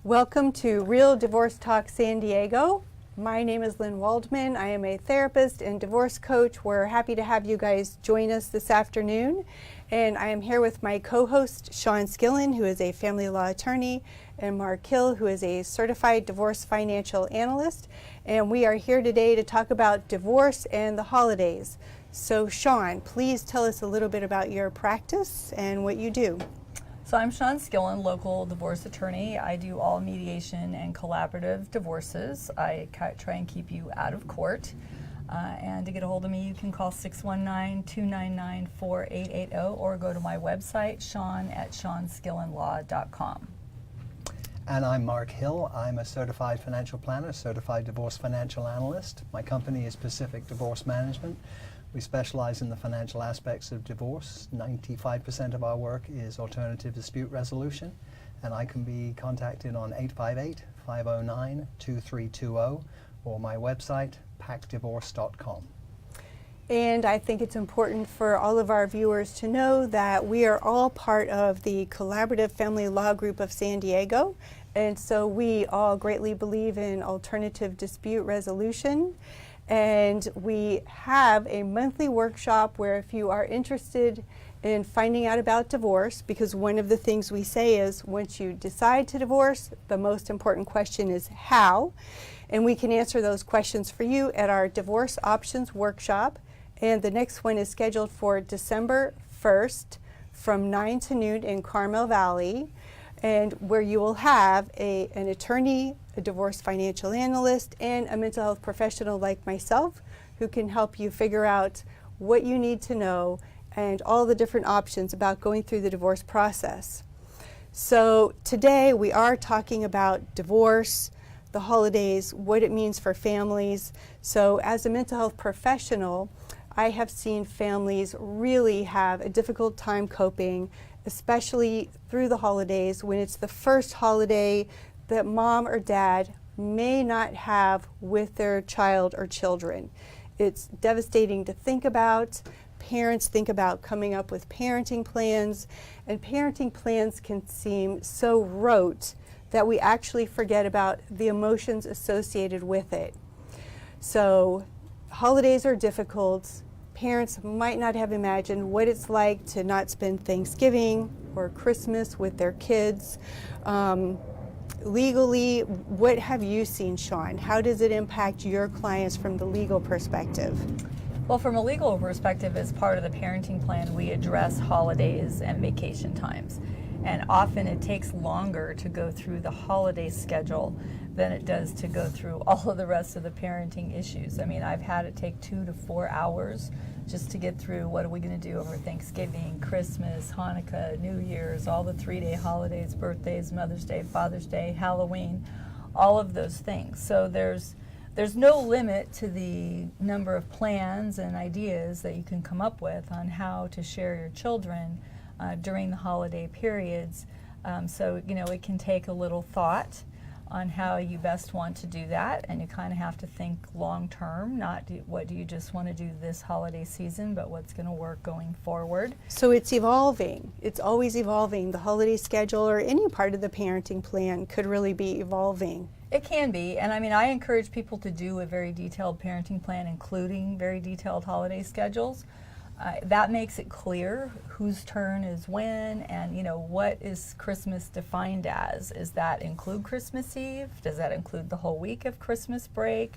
Welcome to Real Divorce Talk San Diego. My name is Lynn Waldman. I am a therapist and divorce coach. We're happy to have you guys join us this afternoon. And I am here with my co-host, Shawn Skillin, who is a family law attorney, and Mark Hill, who is a certified divorce financial analyst. And we are here today to talk about divorce and the holidays. So Shawn, please tell us a little bit about your practice and what you do. So I'm Shawn Skillin, local divorce attorney. I do all mediation and collaborative divorces. I try and keep you out of court. And to get a hold of me, you can call 619-299-4880 or go to my website, shawn@shawnskillinlaw.com. And I'm Mark Hill. I'm a certified financial planner, certified divorce financial analyst. My company is Pacific Divorce Management. We specialize in the financial aspects of divorce. 95% of our work is alternative dispute resolution, and I can be contacted on 858-509-2320 or my website, pacdivorce.com. And I think it's important for all of our viewers to know that we are all part of the Collaborative Family Law Group of San Diego, and so we all greatly believe in alternative dispute resolution. And we have a monthly workshop where if you are interested in finding out about divorce, because one of the things we say is once you decide to divorce, the most important question is how. And we can answer those questions for you at our Divorce Options Workshop. And the next one is scheduled for December 1st from 9 to noon in Carmel Valley, and where you will have an attorney, a divorce financial analyst, and a mental health professional like myself who can help you figure out what you need to know and all the different options about going through the divorce process. So today we are talking about divorce, the holidays, what it means for families. So as a mental health professional, I have seen families really have a difficult time coping, especially through the holidays when it's the first holiday that mom or dad may not have with their child or children. It's devastating to think about. Parents think about coming up with parenting plans, and parenting plans can seem so rote that we actually forget about the emotions associated with it. So holidays are difficult. Parents might not have imagined what it's like to not spend Thanksgiving or Christmas with their kids. Legally, what have you seen, Shawn? How does it impact your clients from the legal perspective? Well, from a legal perspective, as part of the parenting plan, we address holidays and vacation times. And often it takes longer to go through the holiday schedule than it does to go through all of the rest of the parenting issues. I mean, I've had it take 2 to 4 hours just to get through what are we going to do over Thanksgiving, Christmas, Hanukkah, New Year's, all the 3-day holidays, birthdays, Mother's Day, Father's Day, Halloween, all of those things. So there's no limit to the number of plans and ideas that you can come up with on how to share your children during the holiday periods. So, you know, it can take a little thought on how you best want to do that, and you kind of have to think long term, not what do you just want to do this holiday season, but what's going to work going forward. So it's evolving. It's always evolving. The holiday schedule or any part of the parenting plan could really be evolving. It can be, and I mean, I encourage people to do a very detailed parenting plan, including very detailed holiday schedules. That makes it clear whose turn is when, and you know, what is Christmas defined as? Does that include Christmas Eve? Does that include the whole week of Christmas break?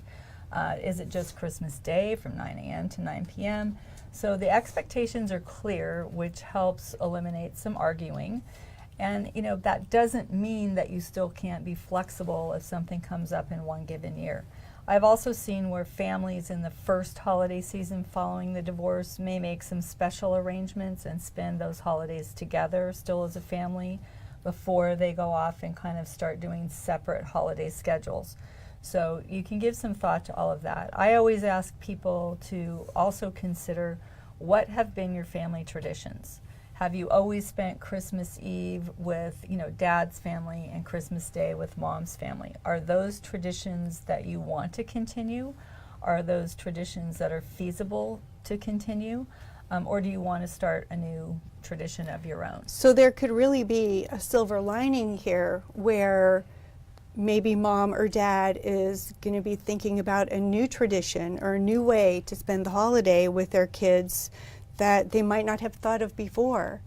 Is it just Christmas Day from 9 a.m. to 9 p.m.? So the expectations are clear, which helps eliminate some arguing. And you know, that doesn't mean that you still can't be flexible if something comes up in one given year. I've also seen where families in the first holiday season following the divorce may make some special arrangements and spend those holidays together still as a family before they go off and kind of start doing separate holiday schedules. So you can give some thought to all of that. I always ask people to also consider what have been your family traditions. Have you always spent Christmas Eve with, you know, Dad's family and Christmas Day with Mom's family? Are those traditions that you want to continue? Are those traditions that are feasible to continue? Or do you want to start a new tradition of your own? So there could really be a silver lining here where maybe mom or dad is going to be thinking about a new tradition or a new way to spend the holiday with their kids that they might not have thought of before.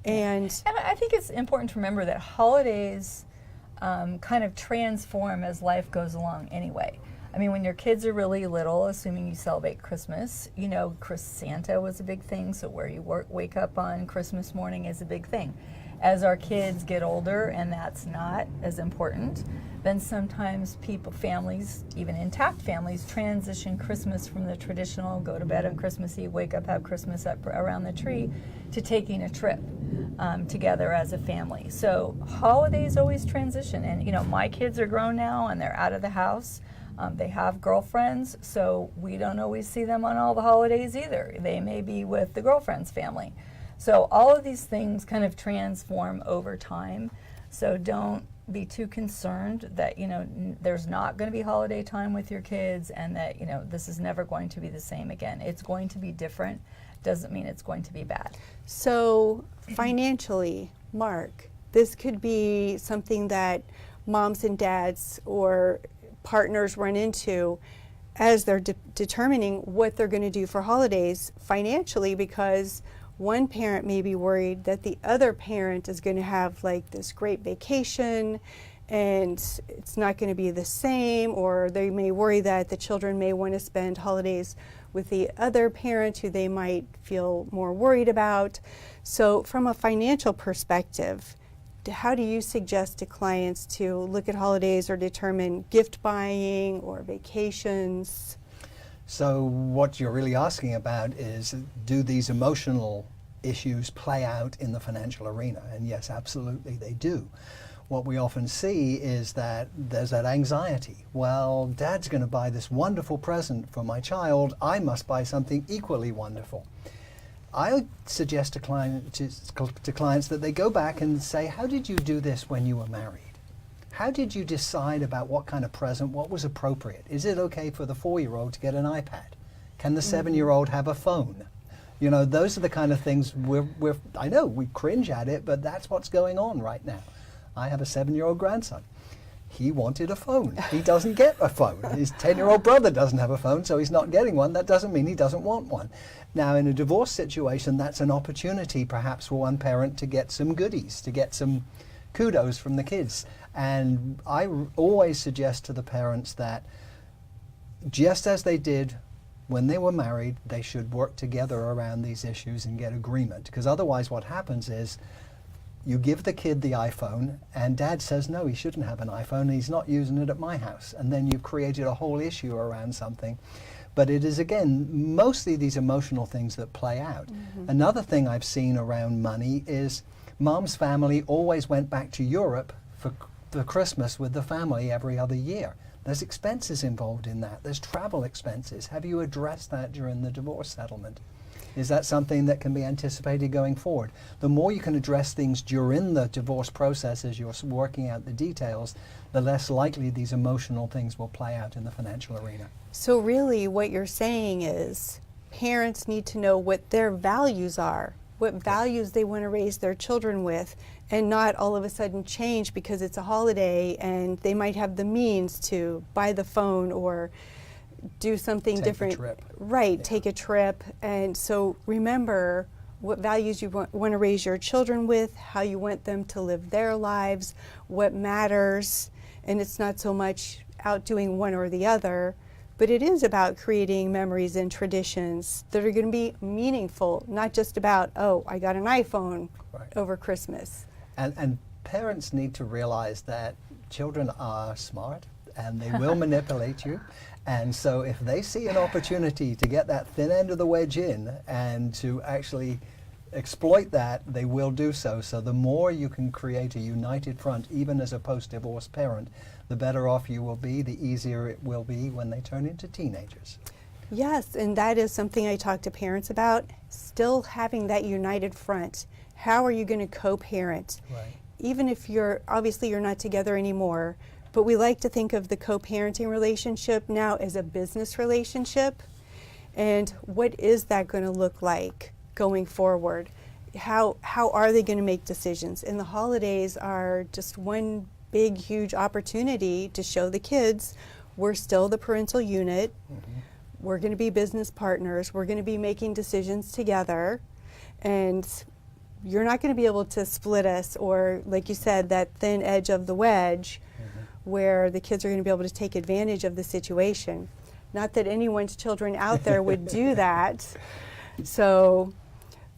And I think it's important to remember that holidays kind of transform as life goes along anyway. I mean, when your kids are really little, assuming you celebrate Christmas, you know, Santa was a big thing, so where you wake up on Christmas morning is a big thing. As our kids get older and that's not as important, then sometimes families, even intact families, transition Christmas from the traditional go to bed on Christmas Eve, wake up, have Christmas up around the tree, to taking a trip together as a family. So holidays always transition, and you know, my kids are grown now and they're out of the house. They have girlfriends, so we don't always see them on all the holidays either. They may be with the girlfriend's family. So all of these things kind of transform over time. So don't be too concerned that, you know, there's not going to be holiday time with your kids and that, you know, this is never going to be the same again. It's going to be different. Doesn't mean it's going to be bad. so financially, Mark, this could be something that moms and dads or partners run into as they're determining what they're going to do for holidays financially, because one parent may be worried that the other parent is going to have like this great vacation and it's not going to be the same, or they may worry that the children may want to spend holidays with the other parent who they might feel more worried about. So from a financial perspective, how do you suggest to clients to look at holidays or determine gift buying or vacations? So what you're really asking about is, do these emotional issues play out in the financial arena? And yes, absolutely they do. What we often see is that there's that anxiety. Well, Dad's going to buy this wonderful present for my child. I must buy something equally wonderful. I suggest to clients that they go back and say, how did you do this when you were married? How did you decide about what kind of present, what was appropriate? Is it okay for the 4-year-old to get an iPad? Can the 7-year-old have a phone? You know, those are the kind of things I know we cringe at it, but that's what's going on right now. I have a 7-year-old grandson. He wanted a phone. He doesn't get a phone. His 10-year-old brother doesn't have a phone, so he's not getting one. That doesn't mean he doesn't want one. Now, in a divorce situation, that's an opportunity perhaps for one parent to get some goodies, to get some kudos from the kids. And I always suggest to the parents that just as they did when they were married, they should work together around these issues and get agreement. Because otherwise what happens is, you give the kid the iPhone, and Dad says, no, he shouldn't have an iPhone, and he's not using it at my house. And then you've created a whole issue around something. But it is, again, mostly these emotional things that play out. Mm-hmm. Another thing I've seen around money is Mom's family always went back to Europe for Christmas with the family every other year. There's expenses involved in that. There's travel expenses. Have you addressed that during the divorce settlement? Is that something that can be anticipated going forward? The more you can address things during the divorce process as you're working out the details, the less likely these emotional things will play out in the financial arena. So really what you're saying is parents need to know what their values are, what values they want to raise their children with, and not all of a sudden change because it's a holiday and they might have the means to buy the phone or do something different. Take a trip. Right, yeah. Take a trip. And so remember what values you want to raise your children with, how you want them to live their lives, what matters. And it's not so much outdoing one or the other, but it is about creating memories and traditions that are going to be meaningful, not just about, oh, I got an iPhone over Christmas. And parents need to realize that children are smart and they will manipulate you. And so if they see an opportunity to get that thin end of the wedge in and to actually exploit that, they will do so. So the more you can create a united front, even as a post-divorce parent, the better off you will be, the easier it will be when they turn into teenagers. Yes, and that is something I talk to parents about, still having that united front. How are you going to co-parent? Right. Even if you're not together anymore, but we like to think of the co-parenting relationship now as a business relationship. And what is that going to look like going forward? How are they going to make decisions? And the holidays are just one big, huge opportunity to show the kids we're still the parental unit. We're going to be business partners. We're going to be making decisions together. And you're not going to be able to split us, or, like you said, that thin edge of the wedge where the kids are going to be able to take advantage of the situation. Not that anyone's children out there would do that. So,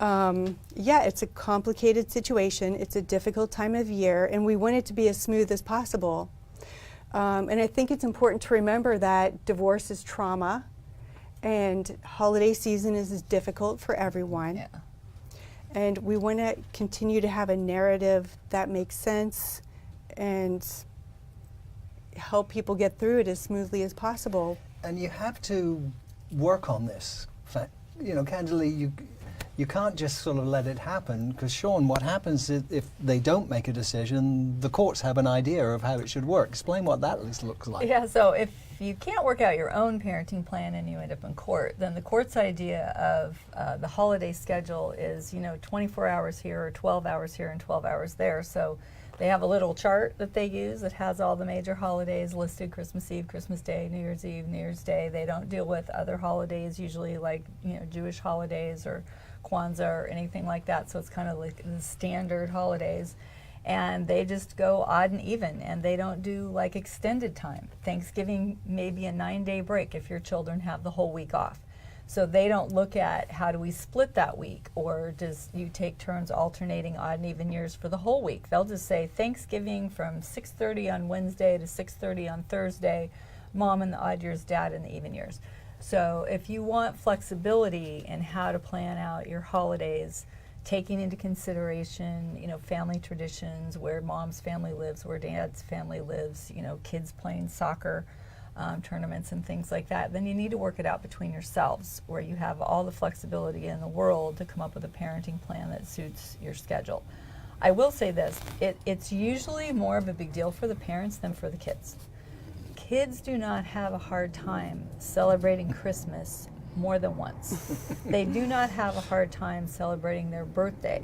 yeah, it's a complicated situation. It's a difficult time of year, and we want it to be as smooth as possible. And I think it's important to remember that divorce is trauma, and holiday season is difficult for everyone. Yeah. And we want to continue to have a narrative that makes sense and help people get through it as smoothly as possible. And you have to work on this. You know, candidly, you can't just sort of let it happen, because Shawn, what happens if they don't make a decision, the courts have an idea of how it should work. Explain what that looks like. Yeah, so if you can't work out your own parenting plan and you end up in court, then the court's idea of the holiday schedule is, 24 hours here or 12 hours here and 12 hours there. So they have a little chart that they use that has all the major holidays listed: Christmas Eve, Christmas Day, New Year's Eve, New Year's Day. They don't deal with other holidays, usually like, Jewish holidays or Kwanzaa or anything like that. So it's kind of like the standard holidays. And they just go odd and even, and they don't do like extended time. Thanksgiving may be a 9-day break if your children have the whole week off. So they don't look at how do we split that week, or does you take turns alternating odd and even years for the whole week. They'll just say Thanksgiving from 6:30 on Wednesday to 6:30 on Thursday, mom in the odd years, dad in the even years. So if you want flexibility in how to plan out your holidays, taking into consideration, family traditions, where mom's family lives, where dad's family lives, kids playing soccer tournaments and things like that, then you need to work it out between yourselves, where you have all the flexibility in the world to come up with a parenting plan that suits your schedule. I will say this, it's usually more of a big deal for the parents than for the kids. Kids do not have a hard time celebrating Christmas more than once. They do not have a hard time celebrating their birthday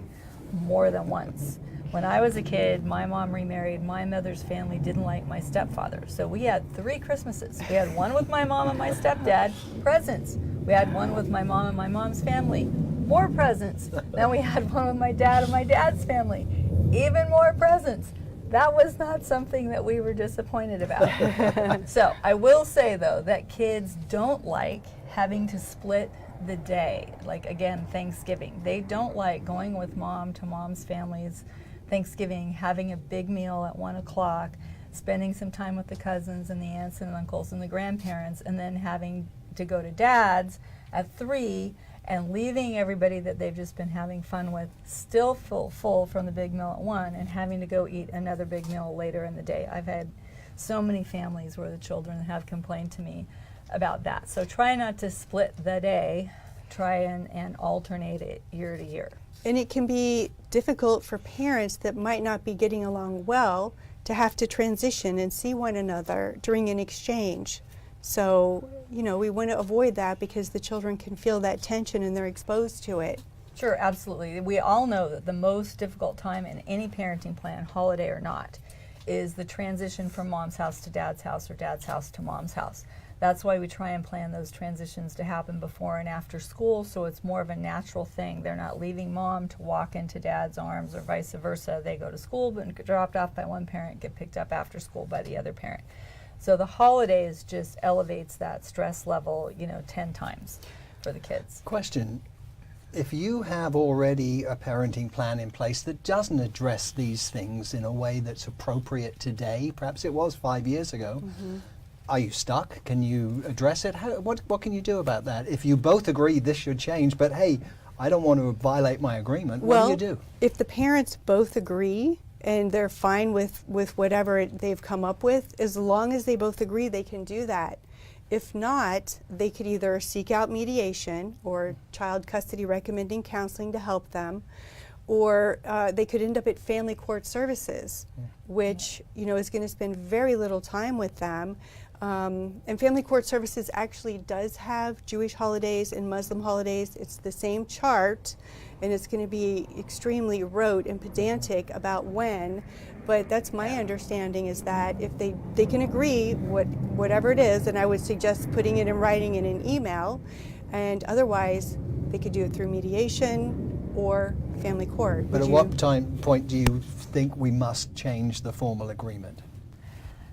more than once. When I was a kid, my mom remarried. My mother's family didn't like my stepfather. So we had 3 Christmases. We had one with my mom and my stepdad, presents. We had one with my mom and my mom's family, more presents. Then we had one with my dad and my dad's family, even more presents. That was not something that we were disappointed about. So I will say, though, that kids don't like having to split the day, like, again, Thanksgiving. They don't like going with mom to mom's family's Thanksgiving, having a big meal at 1 o'clock, spending some time with the cousins and the aunts and uncles and the grandparents, and then having to go to dad's at 3 and leaving everybody that they've just been having fun with still full from the big meal at 1, and having to go eat another big meal later in the day. I've had so many families where the children have complained to me about that. So try not to split the day, try and alternate it year to year. And it can be difficult for parents that might not be getting along well to have to transition and see one another during an exchange. So, we want to avoid that, because the children can feel that tension and they're exposed to it. Sure, absolutely. We all know that the most difficult time in any parenting plan, holiday or not, is the transition from mom's house to dad's house, or dad's house to mom's house. That's why we try and plan those transitions to happen before and after school, so it's more of a natural thing. They're not leaving mom to walk into dad's arms, or vice versa. They go to school, but get dropped off by one parent, get picked up after school by the other parent. So the holidays just elevates that stress level, 10 times for the kids. Question. If you have already a parenting plan in place that doesn't address these things in a way that's appropriate today, perhaps it was 5 years ago, are you stuck? Can you address it? What can you do about that? If you both agree this should change, but hey, I don't want to violate my agreement, what do you do? If the parents both agree and they're fine with whatever they've come up with, as long as they both agree, they can do that. If not, they could either seek out mediation or child custody recommending counseling to help them, or they could end up at family court services, which is going to spend very little time with them. And family court services actually does have Jewish holidays and Muslim holidays. It's the same chart, and it's going to be extremely rote and pedantic about when, But that's my understanding, is that if they can agree whatever it is, and I would suggest putting it in writing in an email, and otherwise they could do it through mediation or family court. But Would at you- what point do you think we must change the formal agreement?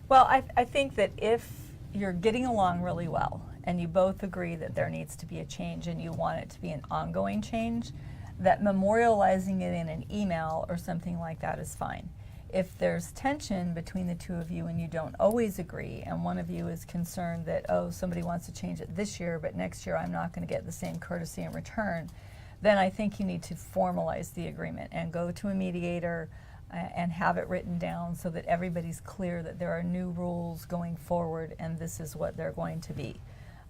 Well, I think that if you're getting along really well and you both agree that there needs to be a change and you want it to be an ongoing change, that memorializing it in an email or something like that is fine. If there's tension between the two of you and you don't always agree, and one of you is concerned that, oh, somebody wants to change it this year, but next year I'm not going to get the same courtesy in return, then I think you need to formalize the agreement and go to a mediator and have it written down so that everybody's clear that there are new rules going forward and this is what they're going to be.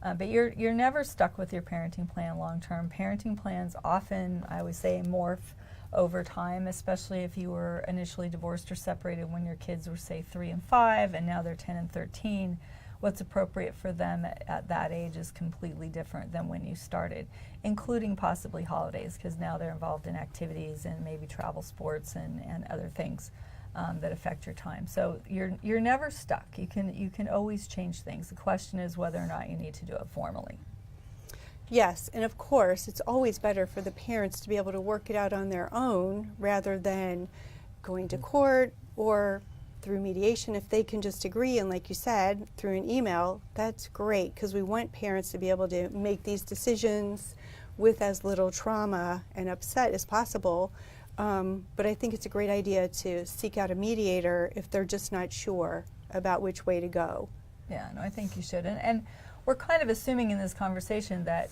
But you're never stuck with your parenting plan long term. Parenting plans often, I would say, morph over time, especially if you were initially divorced or separated when your kids were, say, 3 and 5, and now they're 10 and 13. What's appropriate for them at that age is completely different than when you started, including possibly holidays, because now they're involved in activities and maybe travel sports and other things that affect your time. So you're never stuck. You can always change things. The question is whether or not you need to do it formally. Yes, and of course, it's always better for the parents to be able to work it out on their own rather than going to court or through mediation. If they can just agree, and like you said, through an email, that's great, because we want parents to be able to make these decisions with as little trauma and upset as possible. But I think it's a great idea to seek out a mediator if they're just not sure about which way to go. Yeah, no, I think you should. And we're kind of assuming in this conversation that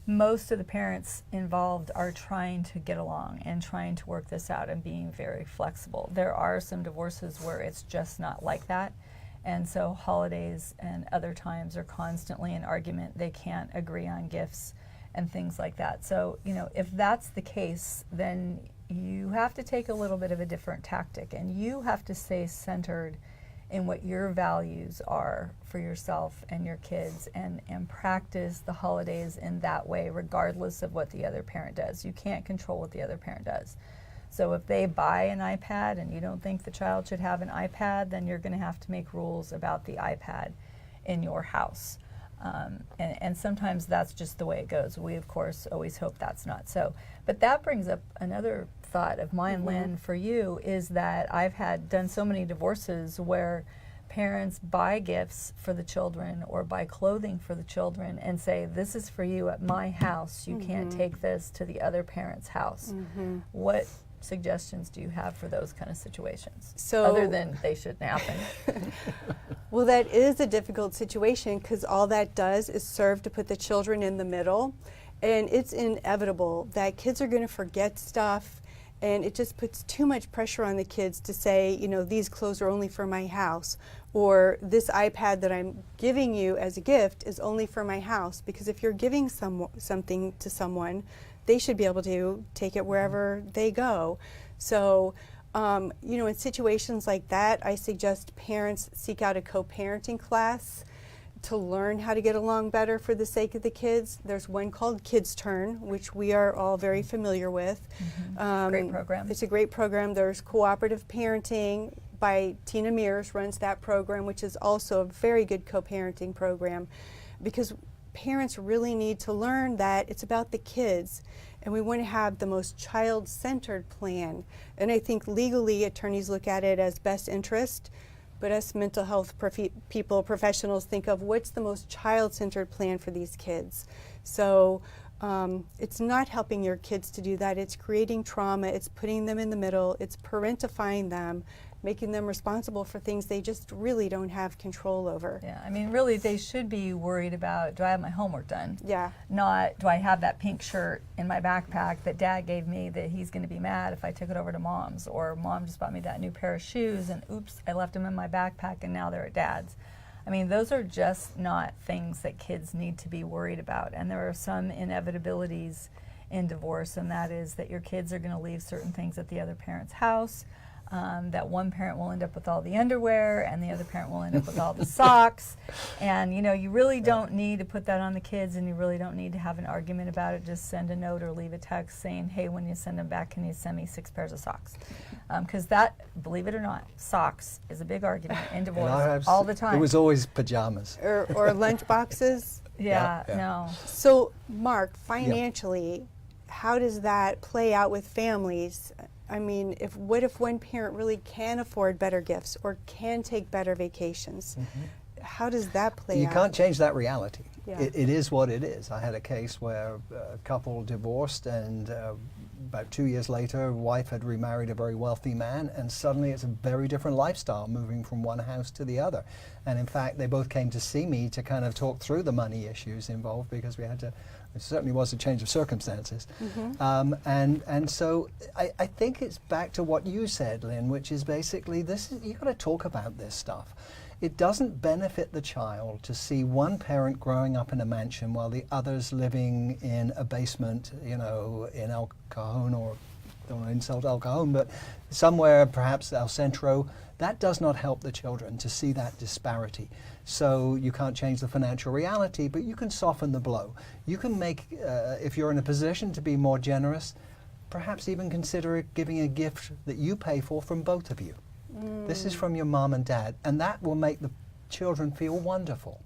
most of the parents involved are trying to get along and trying to work this out and being very flexible. There are some divorces where it's just not like that. And so holidays and other times are constantly an argument. They can't agree on gifts and things like that. So, if that's the case, then you have to take a little bit of a different tactic, and you have to stay centered in what your values are for yourself and your kids, and practice the holidays in that way, regardless of what the other parent does. You can't control what the other parent does. So if they buy an iPad and you don't think the child should have an iPad, then you're going to have to make rules about the iPad in your house. And sometimes that's just the way it goes. We, of course, always hope that's not so. But that brings up another thought of mine, Lynn, for you, is that I've done so many divorces where parents buy gifts for the children or buy clothing for the children and say, this is for you at my house. You can't take this to the other parent's house. What suggestions do you have for those kind of situations, other than they shouldn't happen? Well, that is a difficult situation, because all that does is serve to put the children in the middle, and it's inevitable that kids are going to forget stuff, and it just puts too much pressure on the kids to say, these clothes are only for my house, or this iPad that I'm giving you as a gift is only for my house. Because if you're giving something to someone, they should be able to take it wherever they go. So, in situations like that, I suggest parents seek out a co-parenting class to learn how to get along better for the sake of the kids. There's one called Kids Turn, which we are all very familiar with. Great program. It's a great program. There's Cooperative Parenting by Tina Mears runs that program, which is also a very good co-parenting program, because parents really need to learn that it's about the kids, and we want to have the most child-centered plan. And I think legally attorneys look at it as best interest, but us mental health professionals think of what's the most child-centered plan for these kids. So it's not helping your kids to do that. It's creating trauma. It's putting them in the middle. It's parentifying them, making them responsible for things they just really don't have control over. Yeah, really they should be worried about, do I have my homework done? Yeah. Not, do I have that pink shirt in my backpack that Dad gave me that he's going to be mad if I took it over to Mom's, or Mom just bought me that new pair of shoes and oops, I left them in my backpack and now they're at Dad's. Those are just not things that kids need to be worried about. And there are some inevitabilities in divorce, and that is that your kids are going to leave certain things at the other parent's house. that one parent will end up with all the underwear and the other parent will end up with all the socks. And you know, you really don't need to put that on the kids, and you really don't need to have an argument about it. Just send a note or leave a text saying, hey, when you send them back, can you send me 6 pairs of socks? Because that, believe it or not, socks is a big argument in divorce all the time. It was always pajamas. Or lunch boxes. Yeah, Yeah. no. So, Mark, financially, how does that play out with families? I mean, what if one parent really can afford better gifts or can take better vacations? How does that play out? You can't change that reality. Yeah. It is what it is. I had a case where a couple divorced, and about 2 years later, wife had remarried a very wealthy man, and suddenly it's a very different lifestyle moving from one house to the other. And in fact, they both came to see me to kind of talk through the money issues involved, because we had to, it certainly was a change of circumstances. And so I think it's back to what you said, Lynn, which is basically you've got to talk about this stuff. It doesn't benefit the child to see one parent growing up in a mansion while the other's living in a basement, you know, in El Cajon, or don't want to insult El Cajon, but somewhere perhaps El Centro. That does not help the children to see that disparity. So you can't change the financial reality, but you can soften the blow. You can make, if you're in a position to be more generous, perhaps even consider giving a gift that you pay for from both of you. This is from your mom and dad, and that will make the children feel wonderful.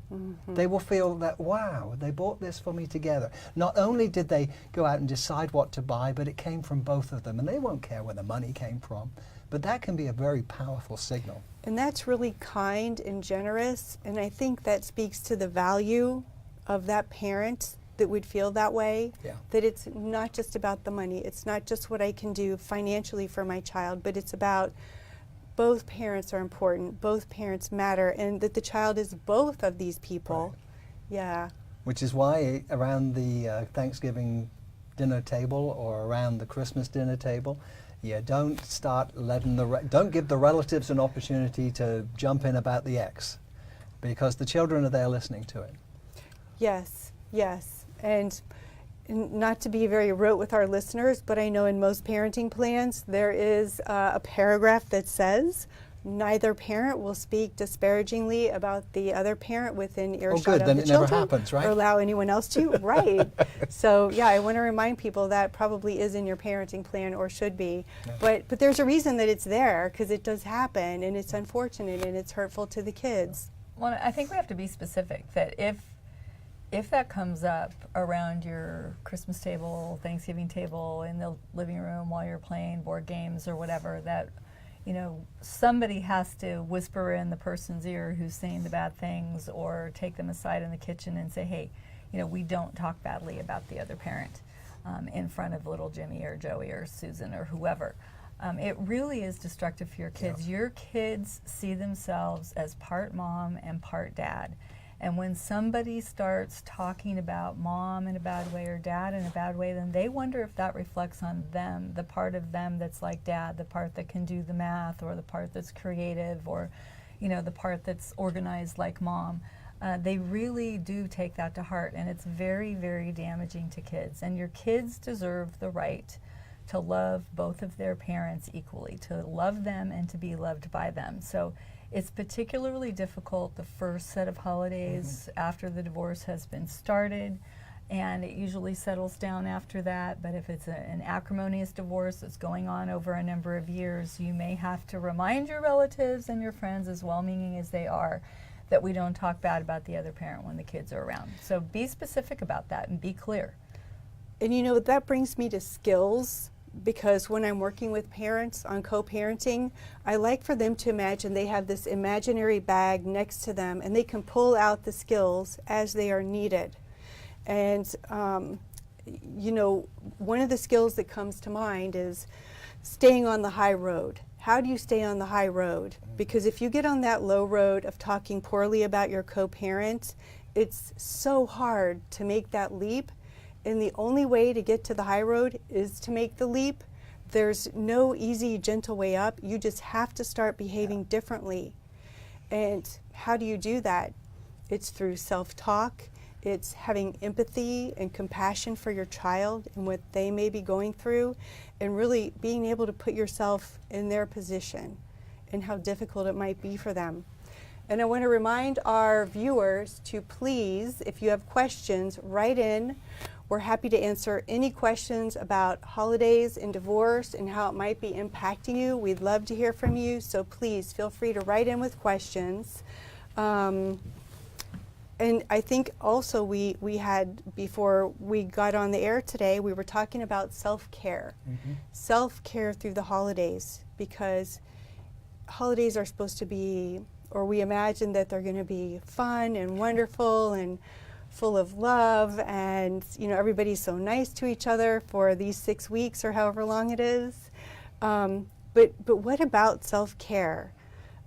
They will feel that, wow, they bought this for me together. Not only did they go out and decide what to buy, but it came from both of them, and they won't care where the money came from. But that can be a very powerful signal. And that's really kind and generous, and I think that speaks to the value of that parent that would feel that way. Yeah. That it's not just about the money, it's not just what I can do financially for my child, but it's about both parents are important, both parents matter, and that the child is both of these people. Right. Yeah. Which is why around the Thanksgiving dinner table or around the Christmas dinner table, don't start letting don't give the relatives an opportunity to jump in about the ex, because the children are there listening to it. Yes, yes. And not to be very rote with our listeners, but I know in most parenting plans there is a paragraph that says neither parent will speak disparagingly about the other parent within earshot of then the it never children, happens, right? or allow anyone else to. Right. So yeah, I want to remind people that probably is in your parenting plan, or should be. Yeah. But there's a reason that it's there, because it does happen, and it's unfortunate, and it's hurtful to the kids. Well, I think we have to be specific that if that comes up around your Christmas table, Thanksgiving table, in the living room while you're playing board games or whatever, that, you know, somebody has to whisper in the person's ear who's saying the bad things, or take them aside in the kitchen and say, hey, you know, we don't talk badly about the other parent in front of little Jimmy or Joey or Susan or whoever. It really is destructive for your kids. Yeah. Your kids see themselves as part mom and part dad. And when somebody starts talking about mom in a bad way or dad in a bad way, then they wonder if that reflects on them, the part of them that's like dad, the part that can do the math, or the part that's creative, or, you know, the part that's organized like mom. They really do take that to heart, and it's very, very damaging to kids. And your kids deserve the right to love both of their parents equally, to love them and to be loved by them. So it's particularly difficult the first set of holidays after the divorce has been started, and it usually settles down after that. But if it's an acrimonious divorce that's going on over a number of years, you may have to remind your relatives and your friends, as well-meaning as they are, that we don't talk bad about the other parent when the kids are around. So be specific about that and be clear. And you know, that brings me to skills, because when I'm working with parents on co-parenting, I like for them to imagine they have this imaginary bag next to them, and they can pull out the skills as they are needed. And you know, one of the skills that comes to mind is staying on the high road. How do you stay on the high road? Because if you get on that low road of talking poorly about your co-parent, it's so hard to make that leap. And the only way to get to the high road is to make the leap. There's no easy, gentle way up. You just have to start behaving differently. And how do you do that? It's through self-talk. It's having empathy and compassion for your child and what they may be going through, and really being able to put yourself in their position and how difficult it might be for them. And I want to remind our viewers to please, if you have questions, write in. We're happy to answer any questions about holidays and divorce and how it might be impacting you. We'd love to hear from you, so please feel free to write in with questions. And I think also we had, before we got on the air today, we were talking about self-care. Self-care through the holidays, because holidays are supposed to be, or we imagine that they're going to be fun and wonderful and full of love, and everybody's so nice to each other for these 6 weeks or however long it is. But what about self-care?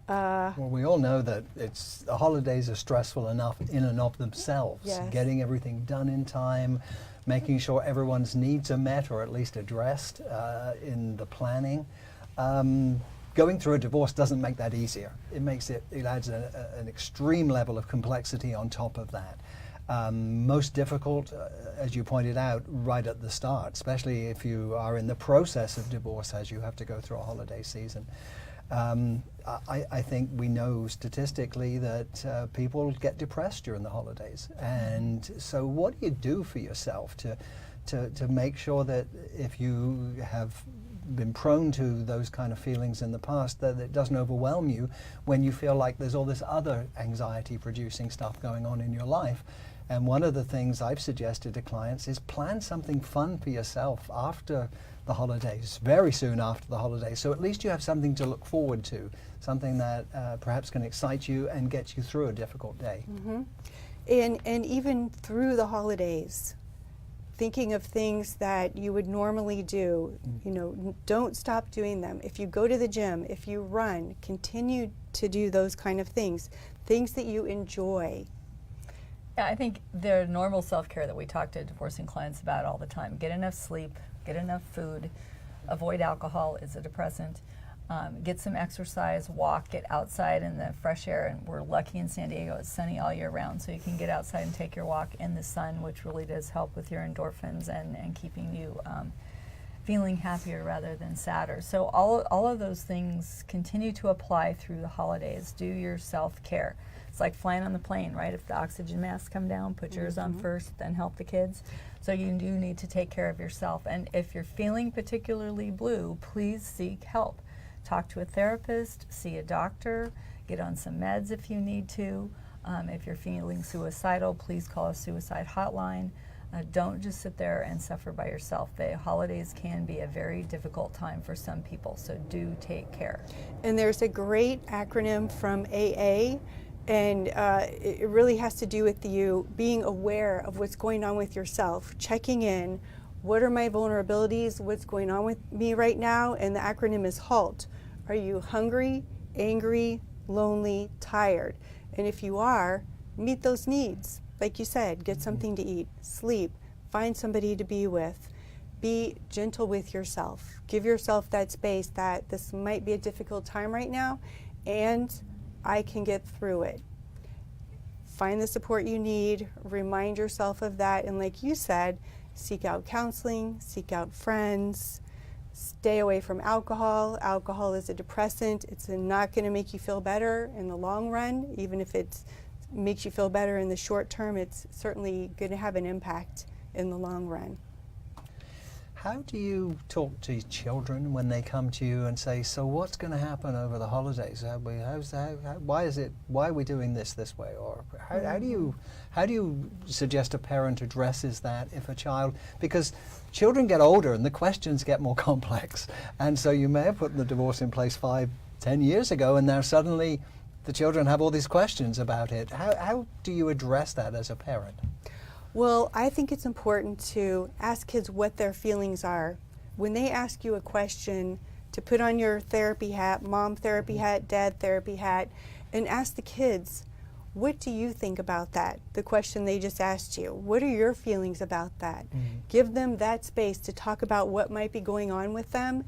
Well, we all know that the holidays are stressful enough in and of themselves. Yes. Getting everything done in time, making sure everyone's needs are met or at least addressed in the planning. Going through a divorce doesn't make that easier. It adds an extreme level of complexity on top of that. Most difficult, as you pointed out, right at the start, especially if you are in the process of divorce as you have to go through a holiday season. I think we know statistically that people get depressed during the holidays, and so what do you do for yourself to make sure that if you have been prone to those kind of feelings in the past, that it doesn't overwhelm you when you feel like there's all this other anxiety producing stuff going on in your life? And one of the things I've suggested to clients is plan something fun for yourself after the holidays, very soon after the holidays. So at least you have something to look forward to, something that perhaps can excite you and get you through a difficult day. And even through the holidays, thinking of things that you would normally do, don't stop doing them. If you go to the gym, if you run, continue to do those kind of things that you enjoy. Yeah, I think the normal self-care that we talk to divorcing clients about all the time: get enough sleep, get enough food, avoid alcohol, it's a depressant, get some exercise, walk, get outside in the fresh air. And we're lucky in San Diego, it's sunny all year round, so you can get outside and take your walk in the sun, which really does help with your endorphins and keeping you feeling happier rather than sadder. So all of those things continue to apply through the holidays. Do your self-care. It's like flying on the plane, right? If the oxygen masks come down, put yours on first, then help the kids. So you do need to take care of yourself. And if you're feeling particularly blue, please seek help. Talk to a therapist, see a doctor, get on some meds if you need to. If you're feeling suicidal, please call a suicide hotline. Don't just sit there and suffer by yourself. The holidays can be a very difficult time for some people, so do take care. And there's a great acronym from AA, and it really has to do with you being aware of what's going on with yourself, checking in, what are my vulnerabilities, what's going on with me right now, and the acronym is HALT. Are you hungry, angry, lonely, tired? And if you are, meet those needs. Like you said, get something to eat, sleep, find somebody to be with. Be gentle with yourself. Give yourself that space that this might be a difficult time right now, and I can get through it. Find the support you need, remind yourself of that, and like you said, seek out counseling, seek out friends, stay away from alcohol. Alcohol is a depressant. It's not going to make you feel better in the long run. Even if it makes you feel better in the short term, it's certainly going to have an impact in the long run. How do you talk to children when they come to you and say, so what's going to happen over the holidays? Why are we doing this way? Or how do you suggest a parent addresses that if a child, because children get older and the questions get more complex, and so you may have put the divorce in place 5-10 years ago, and now suddenly the children have all these questions about it. How do you address that as a parent? Well, I think it's important to ask kids what their feelings are. When they ask you a question, to put on your therapy hat, mom therapy hat, dad therapy hat, and ask the kids, what do you think about that? The question they just asked you. What are your feelings about that? Give them that space to talk about what might be going on with them.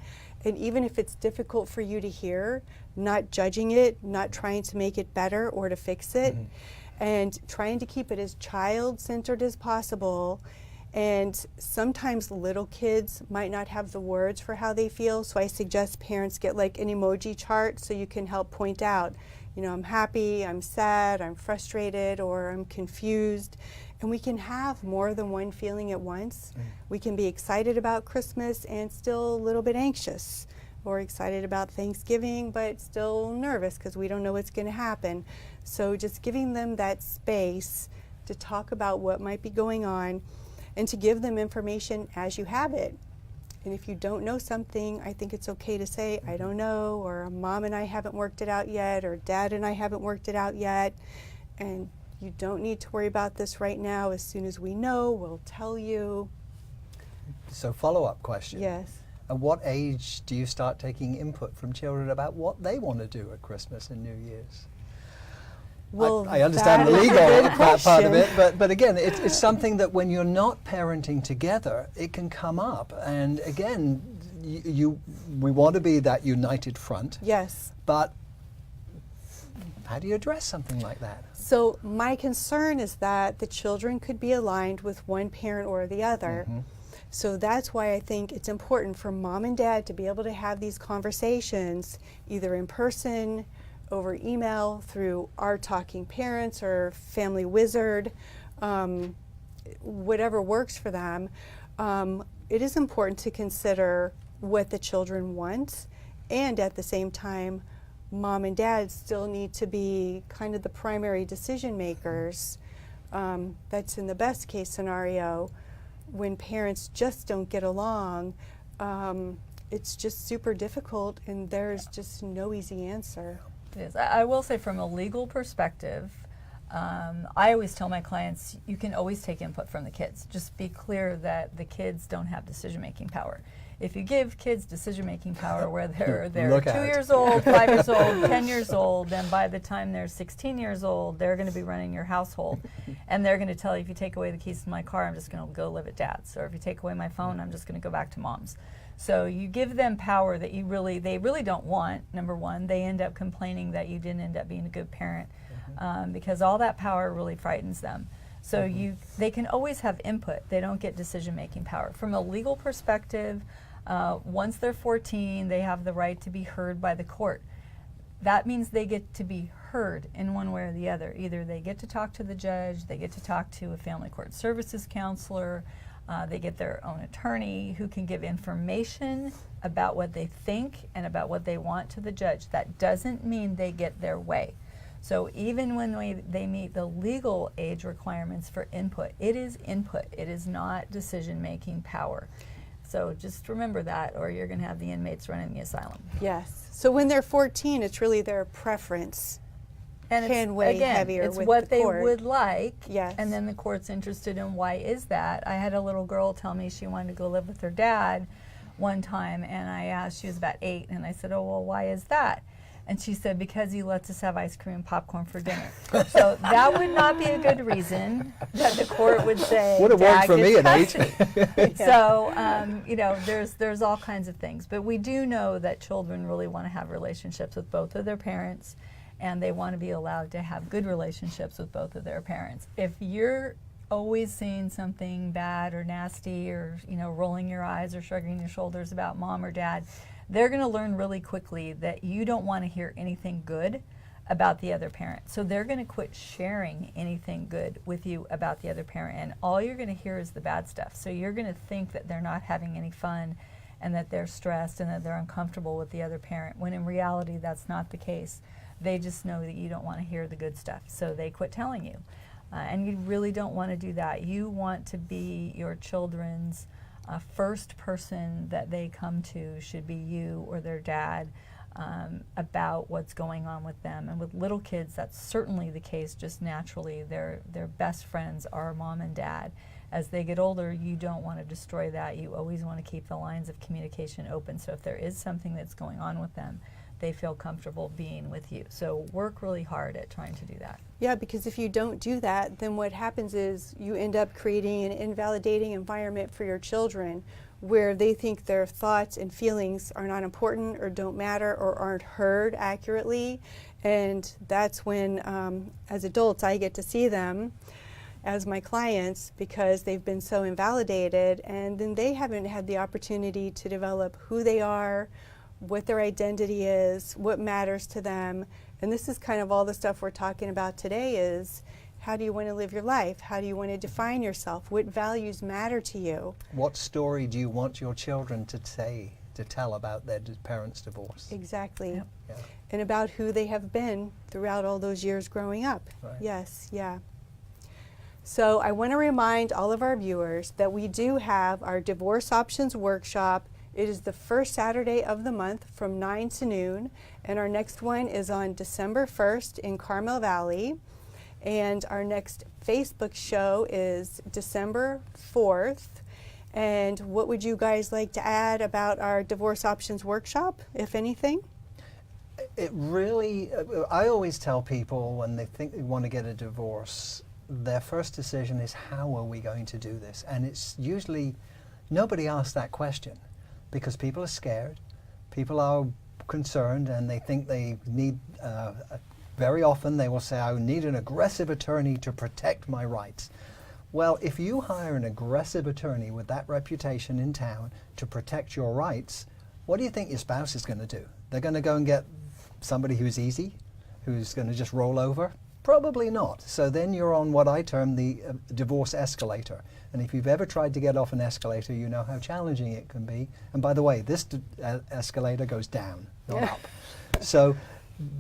And even if it's difficult for you to hear, not judging it, not trying to make it better or to fix it. and trying to keep it as child-centered as possible. And sometimes little kids might not have the words for how they feel, so I suggest parents get like an emoji chart so you can help point out, you know, I'm happy, I'm sad, I'm frustrated, or I'm confused. And we can have more than one feeling at once. We can be excited about Christmas and still a little bit anxious, or excited about Thanksgiving but still nervous because we don't know what's going to happen. So just giving them that space to talk about what might be going on and to give them information as you have it. And if you don't know something, I think it's okay to say, I don't know, or Mom and I haven't worked it out yet, or Dad and I haven't worked it out yet. And you don't need to worry about this right now. As soon as we know, we'll tell you. So follow-up question. Yes. At what age do you start taking input from children about what they want to do at Christmas and New Year's? Well, I understand the that is a legal good part of question. it, but again, it's something that when you're not parenting together, it can come up. And again, we want to be that united front, Yes. but how do you address something like that? So my concern is that the children could be aligned with one parent or the other. So that's why I think it's important for Mom and Dad to be able to have these conversations either in person, over email, through our Talking Parents or Family Wizard, whatever works for them. It is important to consider what the children want, and at the same time, Mom and Dad still need to be kind of the primary decision makers. That's in the best case scenario. When parents just don't get along, it's just super difficult, and there's just no easy answer. It is. I will say from a legal perspective, I always tell my clients, you can always take input from the kids. Just be clear that the kids don't have decision-making power. If you give kids decision-making power where they're 2 years old, 5 years old, 10 years old, then by the time they're 16 years old, they're going to be running your household. And they're going to tell you, if you take away the keys to my car, I'm just going to go live at Dad's. Or if you take away my phone, I'm just going to go back to Mom's. So you give them power that they really don't want. Number one, they end up complaining that you didn't end up being a good parent, because all that power really frightens them. So they can always have input. They don't get decision-making power. From a legal perspective, once they're 14, they have the right to be heard by the court. That means they get to be heard in one way or the other. Either they get to talk to the judge, they get to talk to a family court services counselor, they get their own attorney who can give information about what they think and about what they want to the judge. That doesn't mean they get their way. So even when they meet the legal age requirements for input, it is input. It is not decision-making power. So just remember that, or you're going to have the inmates running the asylum. Yes. So when they're 14, it's really their preference. And Can weigh heavier it's with what the they court. would like, Yes. and then the court's interested in why is that. I had a little girl tell me she wanted to go live with her dad one time, and I asked, she was about 8, and I said, oh, well, why is that? And she said, because he lets us have ice cream and popcorn for dinner. So that would not be a good reason that the court would say, Would have worked Dad for me gets at 8. custody. So, you know, there's all kinds of things. But we do know that children really want to have relationships with both of their parents, and they want to be allowed to have good relationships with both of their parents. If you're always saying something bad or nasty, or, you know, rolling your eyes or shrugging your shoulders about Mom or Dad, they're going to learn really quickly that you don't want to hear anything good about the other parent. So they're going to quit sharing anything good with you about the other parent, and all you're going to hear is the bad stuff. So you're going to think that they're not having any fun, and that they're stressed, and that they're uncomfortable with the other parent, when in reality that's not the case. They just know that you don't want to hear the good stuff, so they quit telling you. And you really don't want to do that. You want to be your children's first person that they come to should be you or their dad, about what's going on with them. And with little kids, that's certainly the case. Just naturally, their best friends are Mom and Dad. As they get older, you don't want to destroy that. You always want to keep the lines of communication open. So if there is something that's going on with them, they feel comfortable being with you. So work really hard at trying to do that. Yeah, because if you don't do that, then what happens is you end up creating an invalidating environment for your children, where they think their thoughts and feelings are not important or don't matter or aren't heard accurately. And that's when, as adults, I get to see them as my clients because they've been so invalidated, and then they haven't had the opportunity to develop who they are, what their identity is, what matters to them. And this is kind of all the stuff we're talking about today is, how do you want to live your life? How do you want to define yourself? What values matter to you? What story do you want your children to tell about their parents' divorce? Exactly. Yep. Yeah. And about who they have been throughout all those years growing up. Right. Yes, yeah. So I want to remind all of our viewers that we do have our Divorce Options Workshop. It is the first Saturday of the month from 9 to noon, and our next one is on December 1st in Carmel Valley. And our next Facebook show is December 4th. And what would you guys like to add about our Divorce Options Workshop, if anything? It really, I always tell people when they think they want to get a divorce, their first decision is, how are we going to do this? And it's usually, nobody asks that question because people are scared, people are concerned, and they think they need, very often they will say, I need an aggressive attorney to protect my rights. Well, if you hire an aggressive attorney with that reputation in town to protect your rights, what do you think your spouse is going to do? They're going to go and get somebody who's easy, who's going to just roll over? Probably not. So then you're on what I term the divorce escalator. And if you've ever tried to get off an escalator, you know how challenging it can be. And by the way, this escalator goes down, not up. So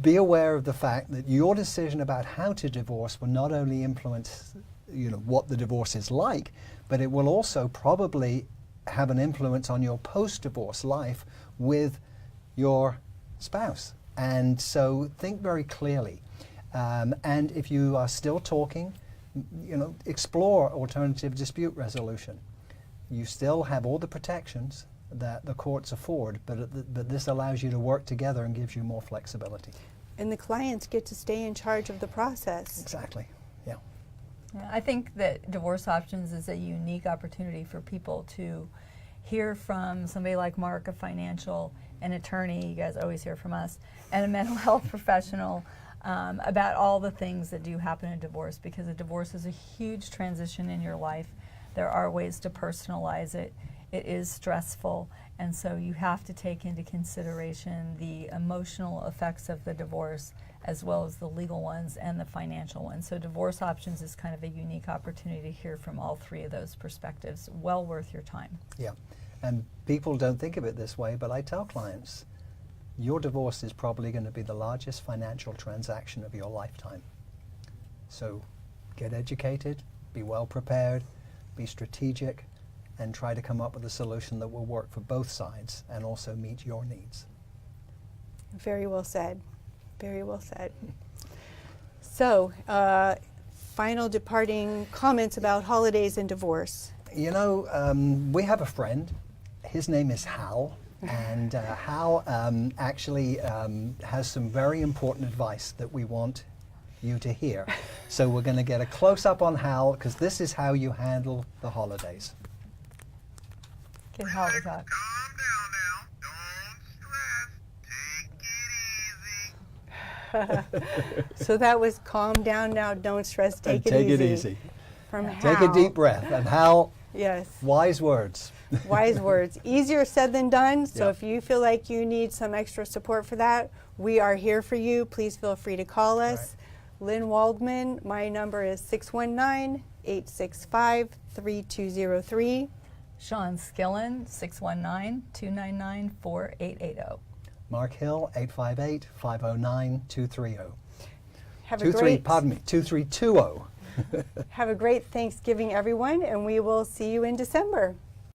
be aware of the fact that your decision about how to divorce will not only influence, you know, what the divorce is like, but it will also probably have an influence on your post-divorce life with your spouse. And so think very clearly. And if you are still talking, you know, explore alternative dispute resolution. You still have all the protections that the courts afford, but this allows you to work together and gives you more flexibility. And the clients get to stay in charge of the process. Exactly, yeah. Yeah, I think that Divorce Options is a unique opportunity for people to hear from somebody like Mark, a financial, an attorney, you guys always hear from us, and a mental health professional about all the things that do happen in divorce, because a divorce is a huge transition in your life. There are ways to personalize it. It is stressful, and so you have to take into consideration the emotional effects of the divorce as well as the legal ones and the financial ones. So Divorce Options is kind of a unique opportunity to hear from all three of those perspectives. Well worth your time. Yeah, and people don't think of it this way, but I tell clients, your divorce is probably going to be the largest financial transaction of your lifetime. So get educated, be well prepared, be strategic, and try to come up with a solution that will work for both sides and also meet your needs. Very well said. Very well said. So, final departing comments about holidays and divorce. You know, we have a friend. His name is Hal. And Hal actually has some very important advice that we want you to hear. So we're going to get a close-up on Hal, because this is how you handle the holidays. Get Hal to talk. Calm down now. Don't stress. Take it easy. So that was calm down now, don't stress, take it easy. Take it easy. From Hal. Take a deep breath. And Hal, Yes. wise words. Wise words. Easier said than done. So Yeah. if you feel like you need some extra support for that, we are here for you. Please feel free to call us. Lynn Waldman, my number is 619-865-3203. Shawn Skillin, 619-299-4880. Mark Hill, 858-509-230. Have a great 2320. Have a great Thanksgiving, everyone, and we will see you in December.